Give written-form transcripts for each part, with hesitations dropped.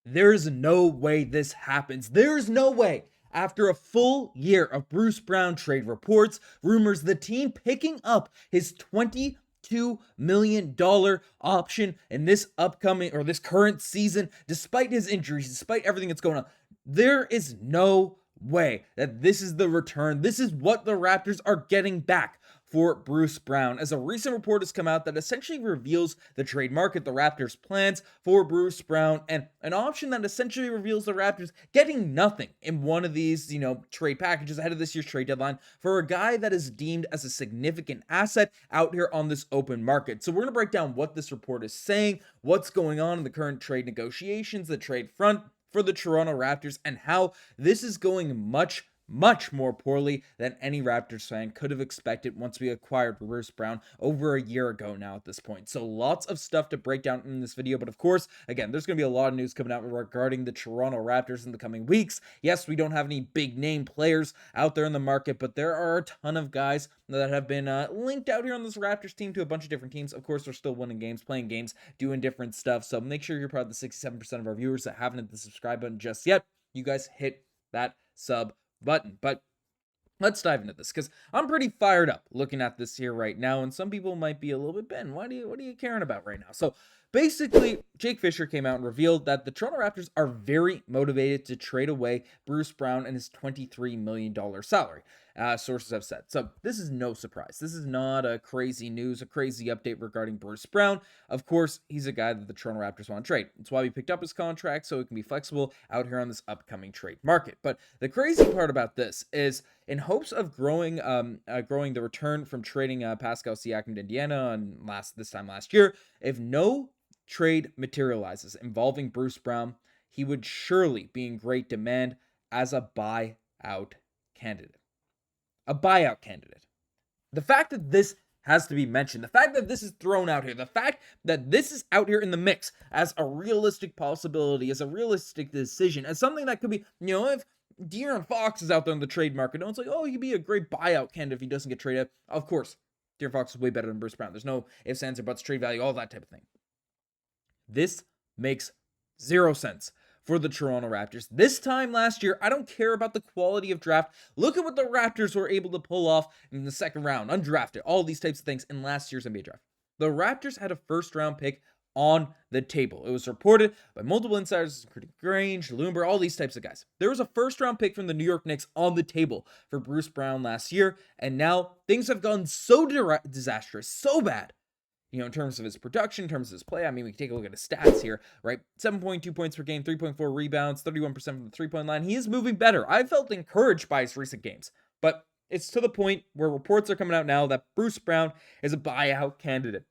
There's no way this happens. There's no way. After a full year of Bruce Brown trade reports, rumors, the team picking up his $22 million option in this upcoming or this current season, despite his injuries, despite everything that's going on, there is no way that this is the return. This is what the Raptors are getting back for Bruce Brown, as a recent report has come out that essentially reveals the trade market, the Raptors' plans for Bruce Brown, and an option that essentially reveals the Raptors getting nothing in one of these, trade packages ahead of this year's trade deadline for a guy that is deemed as a significant asset out here on this open market. So we're going to break down what this report is saying, what's going on in the current trade negotiations, the trade front for the Toronto Raptors, and how this is going much more poorly than any Raptors fan could have expected once we acquired Bruce Brown over a year ago now at this point. So lots of stuff to break down in this video, but of course, again, there's going to be a lot of news coming out regarding the Toronto Raptors in the coming weeks. Yes, we don't have any big name players out there in the market, but there are a ton of guys that have been linked out here on this Raptors team to a bunch of different teams. Of course, they're still winning games, playing games, doing different stuff. So make sure you're part of the 67% of our viewers that haven't hit the subscribe button just yet. You guys hit that sub button. But let's dive into this, because I'm pretty fired up looking at this here right now, and some people might be a little bit, Ben, what are you caring about right now? So basically, Jake Fisher came out and revealed that the Toronto Raptors are very motivated to trade away Bruce Brown and his $23 million salary, sources have said. So this is no surprise. This is not a crazy news, a crazy update regarding Bruce Brown. Of course, he's a guy that the Toronto Raptors want to trade. That's why we picked up his contract, so it can be flexible out here on this upcoming trade market. But the crazy part about this is, in hopes of growing the return from trading Pascal Siakam to Indiana this time last year, if no trade materializes involving Bruce Brown, he would surely be in great demand as a buyout candidate. A buyout candidate. The fact that this has to be mentioned, the fact that this is thrown out here, the fact that this is out here in the mix as a realistic possibility, as a realistic decision, as something that could be, if De'Aaron Fox is out there in the trade market, no one's like, oh, he'd be a great buyout candidate if he doesn't get traded. Of course, De'Aaron Fox is way better than Bruce Brown. There's no ifs, ands, or buts, trade value, all that type of thing. This makes zero sense for the Toronto Raptors. This time last year, I don't care about the quality of draft. Look at what the Raptors were able to pull off in the second round, undrafted, all these types of things in last year's NBA draft. The Raptors had a first-round pick on the table. It was reported by multiple insiders, including Grange, Lumber, all these types of guys. There was a first-round pick from the New York Knicks on the table for Bruce Brown last year, and now things have gone so disastrous, so bad, in terms of his production, in terms of his play. I mean, we can take a look at his stats here, right? 7.2 points per game, 3.4 rebounds, 31% from the three-point line. He is moving better. I felt encouraged by his recent games, but it's to the point where reports are coming out now that Bruce Brown is a buyout candidate,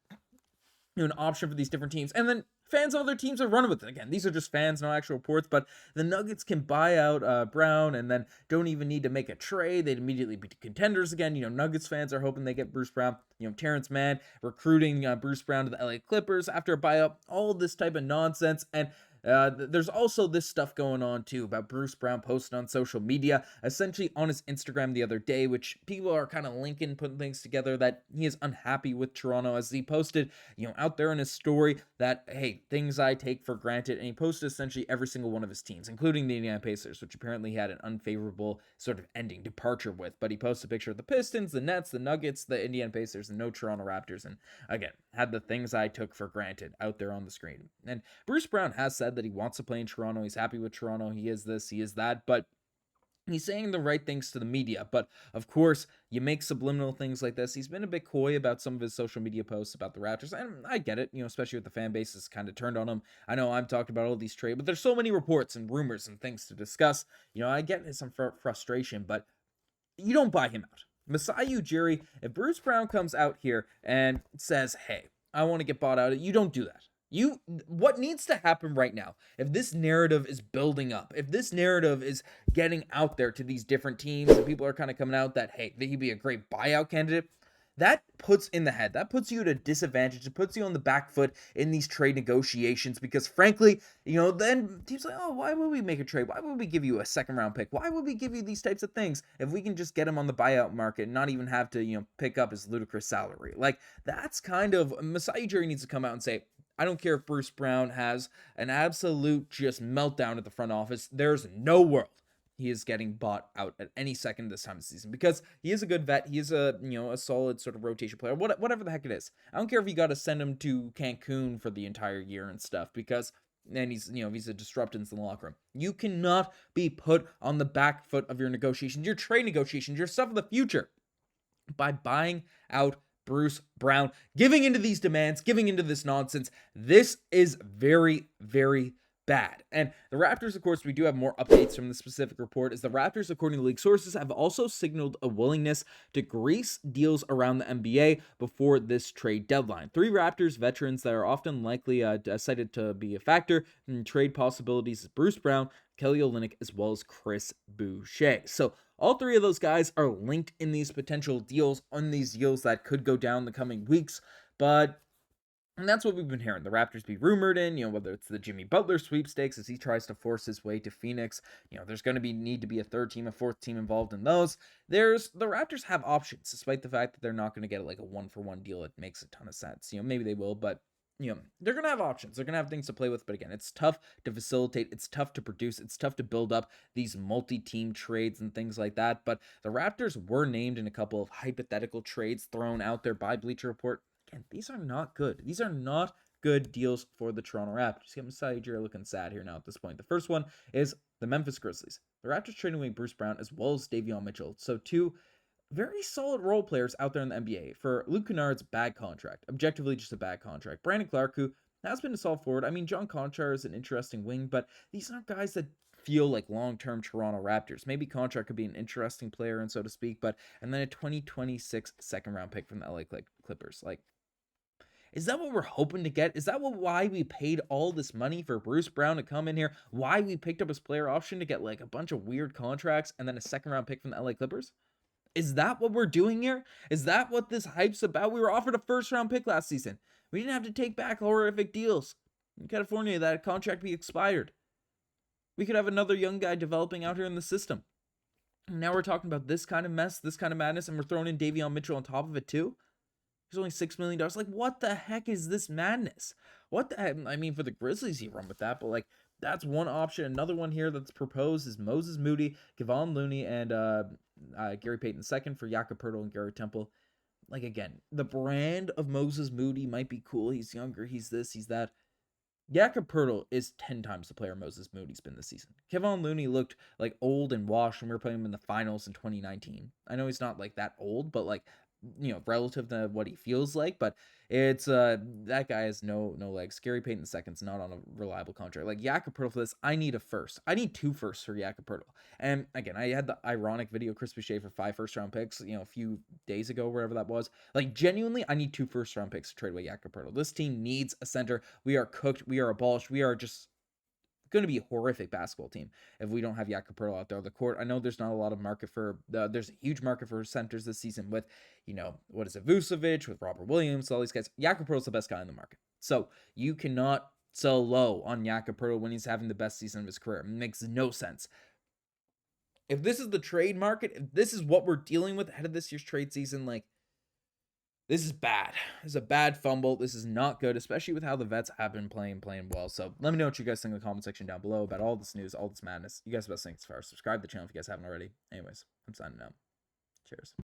an option for these different teams. And then fans of other teams are running with it. Again, these are just fans, no actual reports, but the Nuggets can buy out Brown and then don't even need to make a trade. They'd immediately be contenders again. Nuggets fans are hoping they get Bruce Brown. Terrence Mann recruiting Bruce Brown to the LA Clippers after a buyout, all this type of nonsense. And there's also this stuff going on too about Bruce Brown posting on social media, essentially on his Instagram the other day, which people are kind of linking, putting things together that he is unhappy with Toronto, as he posted, out there in his story that, hey, things I take for granted. And he posted essentially every single one of his teams, including the Indiana Pacers, which apparently he had an unfavorable sort of ending departure with. But he posted a picture of the Pistons, the Nets, the Nuggets, the Indiana Pacers, and no Toronto Raptors. And again, had the things I took for granted out there on the screen. And Bruce Brown has said that he wants to play in Toronto. He's happy with Toronto. He is this, he is that, but he's saying the right things to the media. But of course, you make subliminal things like this. He's been a bit coy about some of his social media posts about the Raptors, and I get it, especially with the fan base is kind of turned on him. I know I'm talking about all these trades, but there's so many reports and rumors and things to discuss. I get some frustration, but you don't buy him out. Masai Ujiri, if Bruce Brown comes out here and says, hey, I want to get bought out, you don't do that. What needs to happen right now, if this narrative is building up, if this narrative is getting out there to these different teams and people are kind of coming out that, hey, that he'd be a great buyout candidate, that puts you at a disadvantage. It puts you on the back foot in these trade negotiations, because frankly, then teams like, oh, why would we make a trade? Why would we give you a second round pick? Why would we give you these types of things if we can just get him on the buyout market and not even have to, pick up his ludicrous salary? Like, that's kind of, Masai Ujiri needs to come out and say, I don't care if Bruce Brown has an absolute just meltdown at the front office. There's no world he is getting bought out at any second this time of the season, because he is a good vet. He is a solid sort of rotation player, whatever the heck it is. I don't care if you got to send him to Cancun for the entire year and stuff, because then he's a disruptance in the locker room. You cannot be put on the back foot of your negotiations, your trade negotiations, your stuff of the future by buying out Bruce Brown, giving into these demands, giving into this nonsense. This is very, very bad. And the Raptors, of course, we do have more updates from the specific report, as the Raptors, according to league sources, have also signaled a willingness to grease deals around the NBA before this trade deadline. 3 Raptors veterans that are often likely cited to be a factor in trade possibilities is Bruce Brown, Kelly Olynyk, as well as Chris Boucher. So all 3 of those guys are linked in these potential deals, on these deals that could go down the coming weeks. And that's what we've been hearing. The Raptors be rumored in, whether it's the Jimmy Butler sweepstakes as he tries to force his way to Phoenix. There's going to need to be a 3rd team, a 4th team involved in those. The Raptors have options, despite the fact that they're not going to get like a 1-for-1 deal. It makes a ton of sense. Maybe they will, but they're going to have options. They're going to have things to play with. But again, it's tough to facilitate. It's tough to produce. It's tough to build up these multi-team trades and things like that. But the Raptors were named in a couple of hypothetical trades thrown out there by Bleacher Report. And these are not good. These are not good deals for the Toronto Raptors. Masai Ujiri looking sad here now at this point. The first one is the Memphis Grizzlies. The Raptors trading away Bruce Brown as well as Davion Mitchell. So 2 very solid role players out there in the NBA. For Luke Kennard's bad contract. Objectively just a bad contract. Brandon Clark, who has been a solid forward. I mean, John Conchar is an interesting wing, but these aren't guys that feel like long-term Toronto Raptors. Maybe Conchar could be an interesting player, and so to speak, and then a 2026 second-round pick from the LA Clippers. Is that what we're hoping to get? Is that why we paid all this money for Bruce Brown to come in here? Why we picked up his player option to get like a bunch of weird contracts and then a 2nd-round pick from the LA Clippers? Is that what we're doing here? Is that what this hype's about? We were offered a 1st-round pick last season. We didn't have to take back horrific deals. In California, that contract be expired. We could have another young guy developing out here in the system. And now we're talking about this kind of mess, this kind of madness, and we're throwing in Davion Mitchell on top of it too? He's only $6 million. Like, what the heck is this madness? What the heck? I mean, for the Grizzlies, you run with that, but that's one option. Another one here that's proposed is Moses Moody, Kevon Looney, and Gary Payton II for Jakob Poeltl and Gary Temple. Again, the brand of Moses Moody might be cool. He's younger. He's this. He's that. Jakob Poeltl is 10 times the player Moses Moody's been this season. Kevon Looney looked old and washed when we were playing him in the finals in 2019. I know he's not that old, but relative to what he feels like, but it's that guy has no legs. Gary Payton II's not on a reliable contract. Jakob Poeltl for this, I need a first. I need 2 firsts for Jakob Poeltl. And again, I had the ironic video Chris Boucher for 5 first-round picks, a few days ago, wherever that was. Genuinely, I need 2 first-round picks to trade away Jakob Poeltl. This team needs a center. We are cooked. We are abolished. We are just going to be a horrific basketball team if we don't have Jakob Poeltl out there on the court. I know there's not a lot of market for there's a huge market for centers this season with what is it, Vucevic, with Robert Williams, all these guys. Jakob Poeltl's the best guy in the market, so you cannot sell low on Jakob Poeltl when he's having the best season of his career. It makes no sense. If this is the trade market, if this is what we're dealing with ahead of this year's trade season, this is bad. This is a bad fumble. This is not good, especially with how the vets have been playing well. So let me know what you guys think in the comment section down below about all this news, all this madness. You guys have the best things as far as subscribe to the channel if you guys haven't already. Anyways, I'm signing out. Cheers.